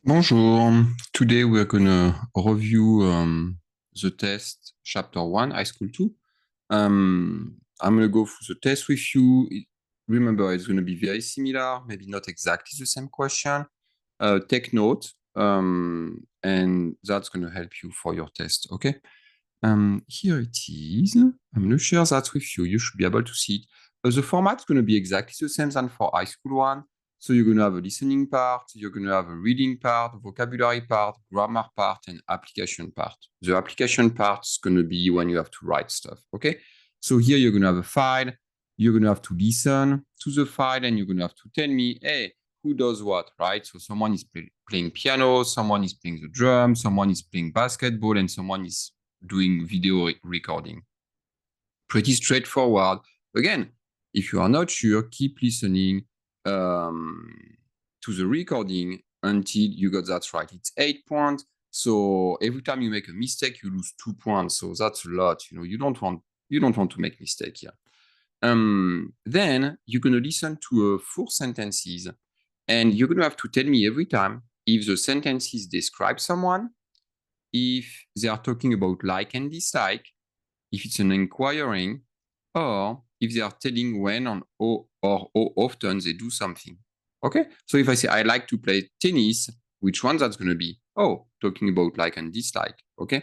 Bonjour. Today we're going to review the test chapter 1, high school 2. I'm going to go through the test with you. Remember, it's going to be very similar, maybe not exactly the same question. Take note, and that's going to help you for your test, okay? Here it is. I'm going to share that with you. You should be able to see it. The format's going to be exactly the same than for high school 1. So you're going to have a listening part, you're going to have a reading part, vocabulary part, grammar part, and application part. The application part is going to be when you have to write stuff, okay? So here you're going to have a file, you're going to have to listen to the file, and you're going to have to tell me, hey, who does what, right? So someone is playing piano, someone is playing the drum, someone is playing basketball, and someone is doing video recording. Pretty straightforward. Again, if you are not sure, keep listening to the recording until you got that right. It's 8 points. So every time you make a mistake, you lose 2 points. So that's a lot. You don't want to make mistake here. Then you're going to listen to 4 sentences, and you're going to have to tell me every time if the sentences describe someone, if they are talking about like and dislike, if it's an inquiring, or if they are telling when or how often they do something. Okay? So if I say I like to play tennis, which one that's going to be? Oh, talking about like and dislike. Okay?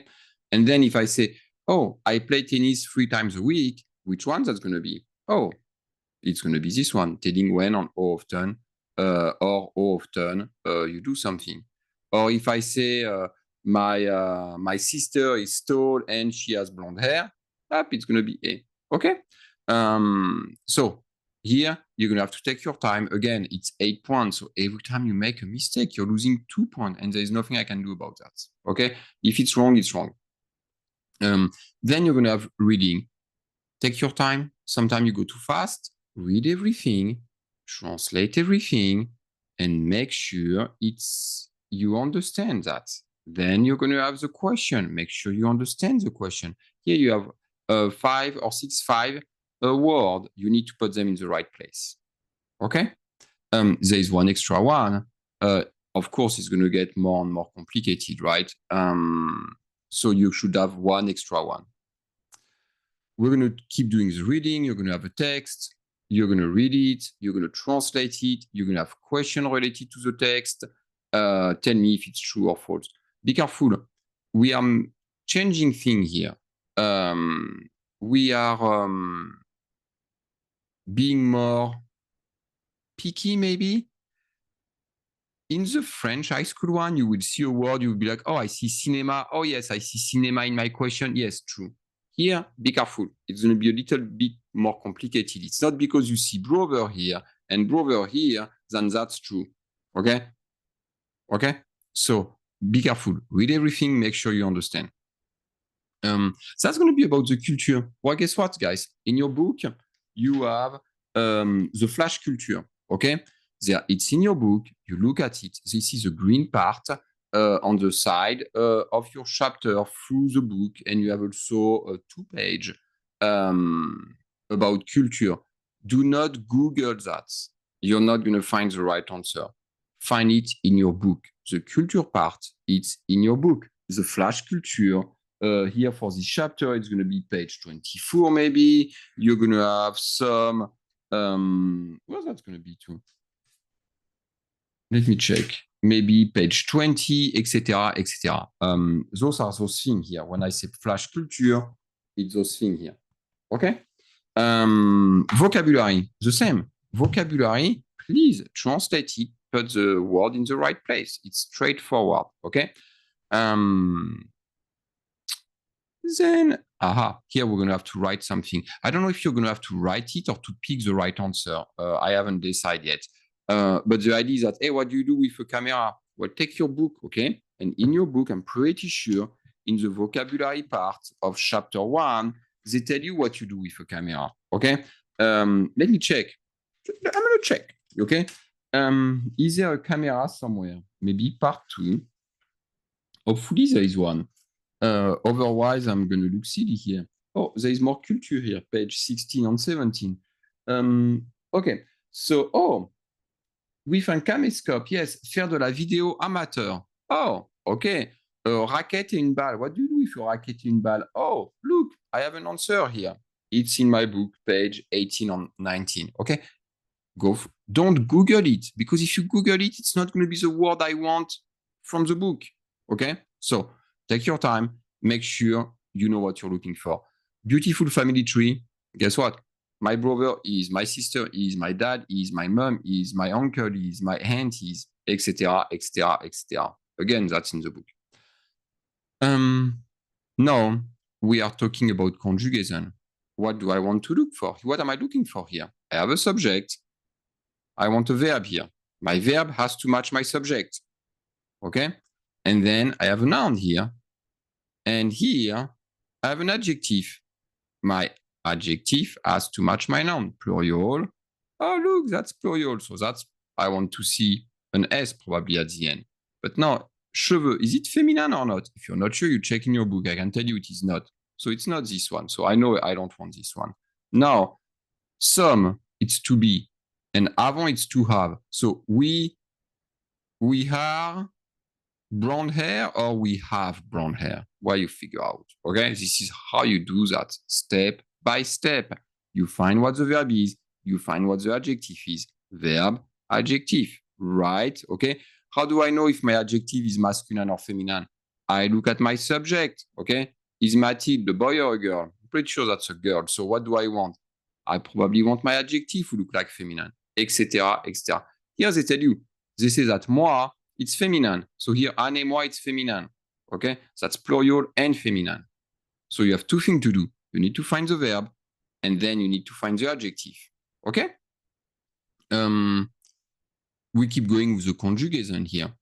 And then if I say, oh, I play tennis 3 times a week, which one that's going to be? Oh, it's going to be this one, telling when and how often, or how often you do something. Or if I say my sister is tall and she has blonde hair, it's going to be A. Okay? So here, you're going to have to take your time. Again, it's 8 points. So every time you make a mistake, you're losing 2 points, and there is nothing I can do about that. Okay? If it's wrong, it's wrong. Then you're going to have reading. Take your time. Sometimes you go too fast. Read everything, translate everything, and make sure you understand that. Then you're going to have the question. Make sure you understand the question. Here you have 5 or 6 words. You need to put them in the right place. Okay? There is one extra one. Of course, it's going to get more and more complicated, right? So you should have one extra one. We're going to keep doing the reading. You're going to have a text. You're going to read it. You're going to translate it. You're going to have questions related to the text. Tell me if it's true or false. Be careful. We are changing things here. We are being more picky, maybe. In the French high school 1, you will see a word, you will be like, oh, I see cinema. Oh, yes, I see cinema in my question. Yes, true. Here, be careful. It's going to be a little bit more complicated. It's not because you see brother here and brother here, then that's true. Okay? Okay? So be careful. Read everything. Make sure you understand. That's going to be about the culture. Well, guess what, guys? In your book, you have the flash culture. Okay? There, it's in your book. You look at it. This is the green part on the side of your chapter through the book, and you have also a 2-page about culture. Do not Google that. You're not going to find the right answer. Find it in your book. The culture part, it's in your book. The flash culture, here for this chapter, it's going to be page 24, maybe. You're going to have some, what's that going to be too? Let me check. Maybe page 20, etc., etc. Those are those things here. When I say flash culture, it's those things here. Okay? Vocabulary, the same. Vocabulary, please translate it, put the word in the right place. It's straightforward. Okay? Then, here we're going to have to write something. I don't know if you're going to have to write it or to pick the right answer. I haven't decided yet. But the idea is that, hey, what do you do with a camera? Well, take your book, okay? And in your book, I'm pretty sure in the vocabulary part of chapter 1, they tell you what you do with a camera, okay? Let me check. I'm going to check, okay? Is there a camera somewhere? Maybe part 2. Hopefully there is one. Otherwise, I'm going to look silly here. Oh, there is more culture here, page 16 and 17. Okay, so, With un caméscope, yes. Faire de la vidéo amateur. Oh, okay. Raquette et une balle. What do you do with a raquette et une balle? Oh, look, I have an answer here. It's in my book, page 18 and 19. Okay. Don't Google it, because if you Google it, it's not going to be the word I want from the book. Okay. So take your time. Make sure you know what you're looking for. Beautiful family tree. Guess what? My brother is, my sister is, my dad is, my mom is, my uncle is, my aunt is, etc., etc., etc. Again, that's in the book. Now we are talking about conjugation. What do I want to look for? What am I looking for here? I have a subject. I want a verb here. My verb has to match my subject. Okay? And then I have a noun here. And here I have an adjective. My adjective has to match my noun. Plural. Oh, look, that's plural. So that's, I want to see an S probably at the end. But now, cheveux, is it feminine or not? If you're not sure, you check in your book. I can tell you it is not. So it's not this one. So I know I don't want this one. Now, some, it's to be. And avant, it's to have. So we are blonde hair or we have blonde hair. Why you figure out, okay? This is how you do that step by step. You find what the verb is. You find what the adjective is. Verb, adjective, right? Okay. How do I know if my adjective is masculine or feminine? I look at my subject, okay? Is Mathilde a boy or a girl? I'm pretty sure that's a girl. So what do I want? I probably want my adjective to look like feminine, etc., etc. Here they tell you, they say that moi, it's feminine. So here, Anne et moi, it's feminine. Okay? That's plural and feminine. So you have two things to do. You need to find the verb, and then you need to find the adjective. Okay? We keep going with the conjugation here.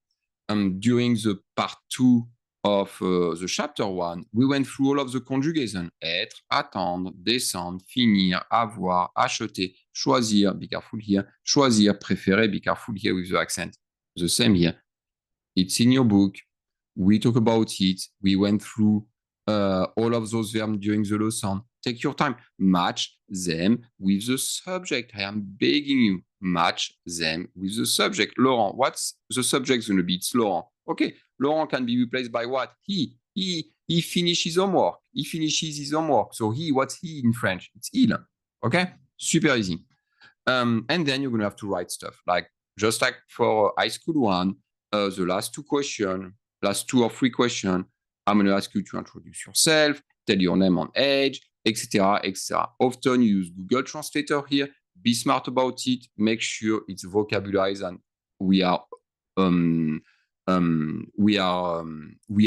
During the part 2 of the chapter 1, we went through all of the conjugation. Être, attendre, descendre, finir, avoir, acheter, choisir, be careful here, choisir, préférer, be careful here with the accent. The same here. It's in your book. We talk about it. We went through all of those verbs during the lesson. Take your time. Match them with the subject. I am begging you. Match them with the subject. Laurent, what's the subject going to be? It's Laurent. Okay. Laurent can be replaced by what? He finishes his homework. He finishes his homework. So he, what's he in French? It's il. Okay. Super easy. And then you're going to have to write stuff just like for high school 1, the last 2 questions, last 2 or 3 questions, I'm going to ask you to introduce yourself, tell your name and age, etc., etc. Often you use Google Translator here. Be smart about it. Make sure it's vocabularized and we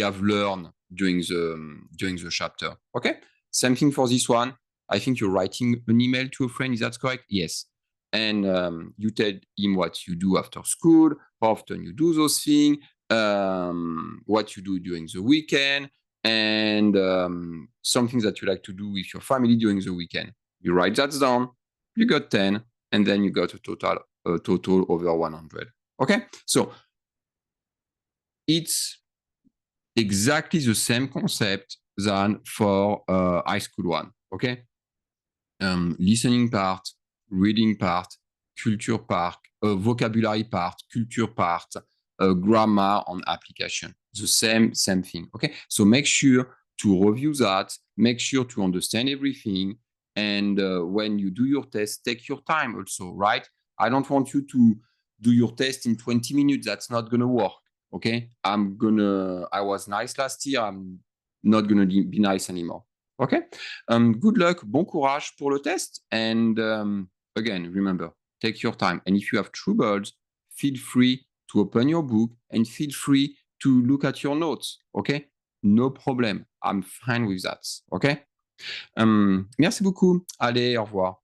have learned during the chapter. Okay. Same thing for this one. I think you're writing an email to a friend. Is that correct? Yes. And you tell him what you do after school, how often you do those things, what you do during the weekend, and some things that you like to do with your family during the weekend. You write that down, you got 10, and then you got a total over 100. Okay? So it's exactly the same concept than for high school 1. Okay? Listening part, reading part, culture part, vocabulary part, culture part, grammar and application. The same thing. Okay. So make sure to review that. Make sure to understand everything. And when you do your test, take your time also, right? I don't want you to do your test in 20 minutes. That's not going to work. Okay. I was nice last year. I'm not going to be nice anymore. Okay. Good luck. Bon courage pour le test. And again, remember, take your time. And if you have troubles, feel free to open your book and feel free to look at your notes. Okay? No problem. I'm fine with that. Okay? Merci beaucoup. Allez, au revoir.